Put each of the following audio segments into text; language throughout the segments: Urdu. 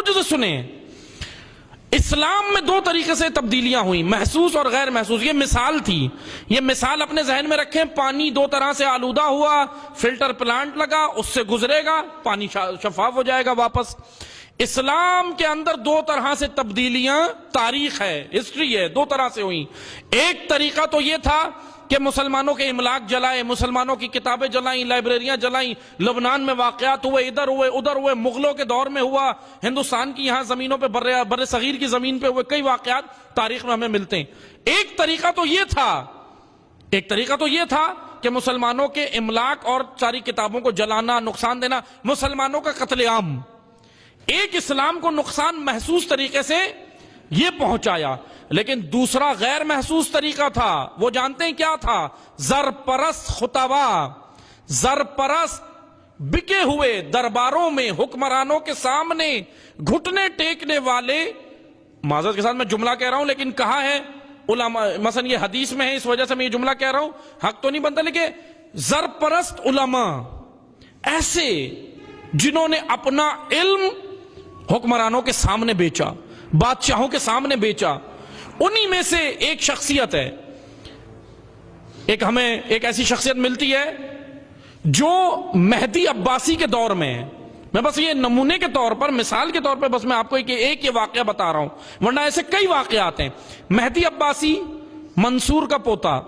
توجہ سے سنیں، اسلام میں دو طریقے سے تبدیلیاں ہوئیں، محسوس اور غیر محسوس. یہ مثال تھی، یہ مثال اپنے ذہن میں رکھیں. پانی دو طرح سے آلودہ ہوا، فلٹر پلانٹ لگا، اس سے گزرے گا، پانی شفاف ہو جائے گا واپس. اسلام کے اندر دو طرح سے تبدیلیاں، تاریخ ہے، ہسٹری ہے، دو طرح سے ہوئیں. ایک طریقہ تو یہ تھا کہ مسلمانوں کے املاک جلائے، مسلمانوں کی کتابیں جلائیں، لائبریریاں جلائیں، لبنان میں واقعات ہوئے، ادھر ہوئے ادھر ہوئے، مغلوں کے دور میں ہوا، ہندوستان کی یہاں زمینوں پہ، بر صغیر کی زمین پہ ہوئے کئی واقعات تاریخ میں ہمیں ملتے ہیں. ایک طریقہ تو یہ تھا کہ مسلمانوں کے املاک اور ساری کتابوں کو جلانا، نقصان دینا، مسلمانوں کا قتل عام. ایک اسلام کو نقصان محسوس طریقے سے یہ پہنچایا. لیکن دوسرا غیر محسوس طریقہ تھا، وہ جانتے ہیں کیا تھا؟ زرپرست خطبہ، زرپرست بکے ہوئے درباروں میں حکمرانوں کے سامنے گھٹنے ٹیکنے والے. معذرت کے ساتھ میں جملہ کہہ رہا ہوں لیکن کہا ہے علماء، مثلا یہ حدیث میں ہے اس وجہ سے میں یہ جملہ کہہ رہا ہوں، حق تو نہیں بنتا، لیکن زرپرست علماء ایسے جنہوں نے اپنا علم حکمرانوں کے سامنے بیچا، بادشاہوں کے سامنے بیچا. انہی میں سے ایک شخصیت ہے، ہمیں ایک ایسی شخصیت ملتی ہے جو مہدی عباسی کے دور میں ہے. میں بس یہ نمونے کے طور پر، مثال کے طور پر بس میں آپ کو ایک یہ واقعہ بتا رہا ہوں، ورنہ ایسے کئی واقعات ہیں. مہدی عباسی منصور کا پوتا،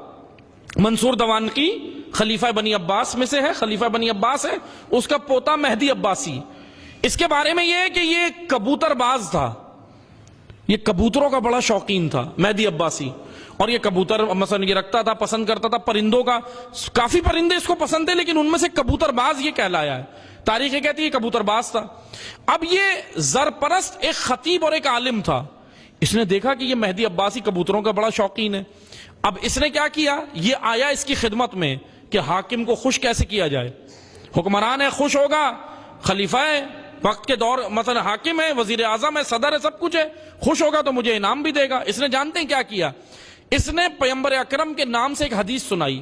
منصور دوانقی خلیفہ بنی عباس میں سے ہے، خلیفہ بنی عباس ہے، اس کا پوتا مہدی عباسی. اس کے بارے میں یہ ہے کہ یہ کبوتر باز تھا، یہ کبوتروں کا بڑا شوقین تھا مہدی عباسی. اور یہ کبوتر مثلا یہ رکھتا تھا، پسند کرتا تھا پرندوں کا، کافی پرندے اس کو پسند تھے لیکن ان میں سے کبوتر باز یہ کہلایا ہے، تاریخ یہ کہتی ہے کبوتر باز تھا. اب یہ زرپرست ایک خطیب اور ایک عالم تھا. اس نے دیکھا کہ یہ مہدی عباسی کبوتروں کا بڑا شوقین ہے. اب اس نے کیا کیا، یہ آیا اس کی خدمت میں کہ حاکم کو خوش کیسے کیا جائے. حکمران ہے، خوش ہوگا، خلیفہ ہے وقت کے دور، مثلا حاکم ہے، وزیر اعظم ہے، صدر ہے، سب کچھ ہے، خوش ہوگا تو مجھے انعام بھی دے گا. اس نے جانتے ہیں کیا کیا، اس نے پیغمبر اکرم کے نام سے ایک حدیث سنائی،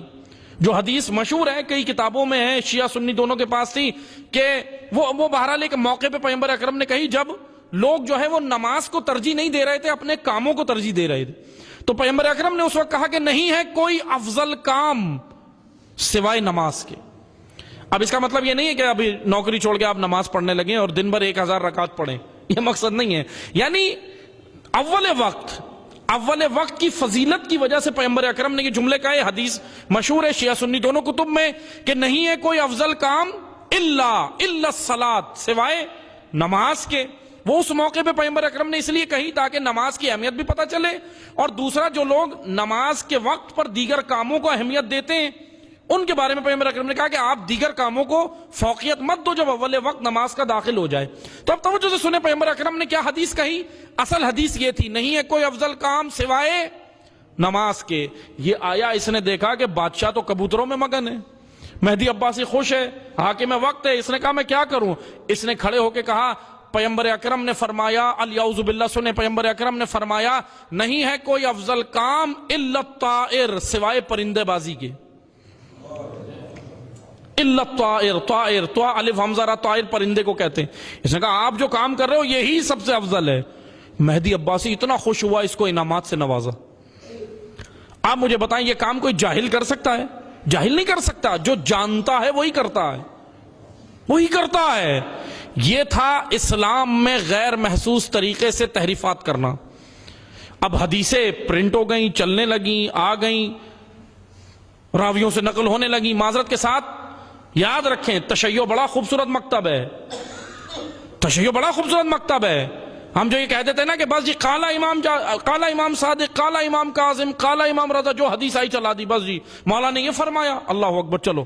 جو حدیث مشہور ہے، کئی کتابوں میں ہے، شیعہ سنی دونوں کے پاس تھی، کہ وہ بہرحال ایک موقع پہ پیغمبر اکرم نے کہی جب لوگ جو ہے وہ نماز کو ترجیح نہیں دے رہے تھے، اپنے کاموں کو ترجیح دے رہے تھے. تو پیغمبر اکرم نے اس وقت کہا کہ نہیں ہے کوئی افضل کام سوائے نماز کے. اب اس کا مطلب یہ نہیں ہے کہ ابھی نوکری چھوڑ کے آپ نماز پڑھنے لگیں اور دن بھر 1000 رکعت پڑھیں، یہ مقصد نہیں ہے. یعنی اول وقت کی فضیلت کی وجہ سے پیغمبر اکرم نے یہ جملے کہے. حدیث مشہور ہے شیعہ سنی دونوں کتب میں کہ نہیں ہے کوئی افضل کام الا الصلاۃ، سوائے نماز کے. وہ اس موقع پہ پیغمبر اکرم نے اس لیے کہی تاکہ نماز کی اہمیت بھی پتہ چلے، اور دوسرا جو لوگ نماز کے وقت پر دیگر کاموں کو اہمیت دیتے ہیں ان کے بارے میں پیغمبر اکرم نے کہا کہ آپ دیگر کاموں کو فوقیت مت دو جب اول وقت نماز کا داخل ہو جائے. تو اب توجہ سے سنیں پیغمبر اکرم نے کیا حدیث کہی. اصل حدیث یہ تھی نہیں ہے کوئی افضل کام سوائے نماز کے. یہ آیا، اس نے دیکھا کہ بادشاہ تو کبوتروں میں مگن ہے، مہدی عباسی خوش ہے، حاکم وقت ہے. اس نے کہا میں کیا کروں. اس نے کھڑے ہو کے کہا، پیغمبر اکرم نے فرمایا، الیعوذ باللہ، سنیں، پیغمبر اکرم نے فرمایا نہیں ہے کوئی افضل کام الا الطائر، سوائے پرندے بازی کے. الا الطائر، طائر، طا الف حمزہ را، طائر پرندے کو کہتے ہیں. اس نے کہا آپ جو کام کر رہے ہو یہی سب سے افضل ہے. مہدی عباسی اتنا خوش ہوا، اس کو انعامات سے نوازا. آپ مجھے بتائیں یہ کام کوئی جاہل کر سکتا ہے؟ جاہل نہیں کر سکتا، جو جانتا ہے وہی کرتا ہے، وہی کرتا ہے. یہ تھا اسلام میں غیر محسوس طریقے سے تحریفات کرنا. اب حدیثیں پرنٹ ہو گئیں، چلنے لگیں، آ گئیں، راویوں سے نقل ہونے لگیں. معذرت کے ساتھ یاد رکھیں تشیع بڑا خوبصورت مکتب ہے، تشیع بڑا خوبصورت مکتب ہے. ہم جو یہ کہہ دیتے ہیں نا کہ بس جی قال امام صادق، قال امام کاظم، قال امام رضا، جو حدیث آئی چلا دی، بس جی مولا نے یہ فرمایا، اللہ اکبر، چلو.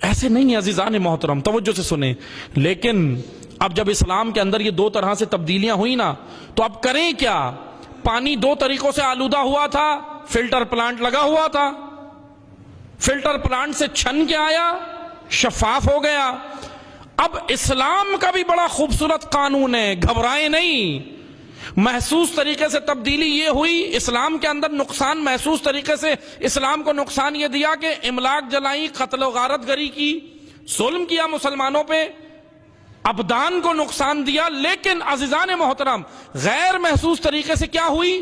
ایسے نہیں عزیزان محترم، توجہ سے سنیں. لیکن اب جب اسلام کے اندر یہ دو طرح سے تبدیلیاں ہوئی نا، تو اب کریں کیا. پانی دو طریقوں سے آلودہ ہوا تھا، فلٹر پلانٹ لگا ہوا تھا، فلٹر پلانٹ سے چھن کے آیا، شفاف ہو گیا. اب اسلام کا بھی بڑا خوبصورت قانون ہے، گھبرائیں نہیں. محسوس طریقے سے تبدیلی یہ ہوئی، اسلام کے اندر نقصان محسوس طریقے سے اسلام کو نقصان یہ دیا کہ املاک جلائیں، قتل و غارت گری کی، ظلم کیا مسلمانوں پہ. ابدان کو نقصان دیا، لیکن عزیزان محترم غیر محسوس طریقے سے کیا ہوئی؟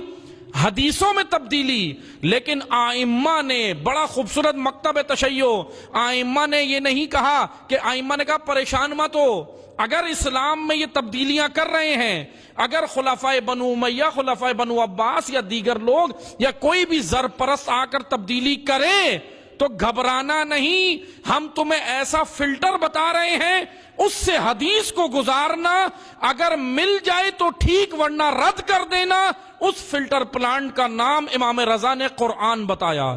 حدیثوں میں تبدیلی۔ لیکن آئمہ نے بڑا خوبصورت مکتب تشیع، آئمہ نے یہ نہیں کہا کہ آئمہ نے کہا پریشان مت ہو، اگر اسلام میں یہ تبدیلیاں کر رہے ہیں، اگر خلفائے بنو امیہ، خلفائے بنو عباس یا دیگر لوگ یا کوئی بھی زرپرست آ کر تبدیلی کرے تو گھبرانا نہیں، ہم تمہیں ایسا فلٹر بتا رہے ہیں، اس سے حدیث کو گزارنا، اگر مل جائے تو ٹھیک ورنہ رد کر دینا۔ اس فلٹر پلانٹ کا نام امام رضا نے قرآن بتایا۔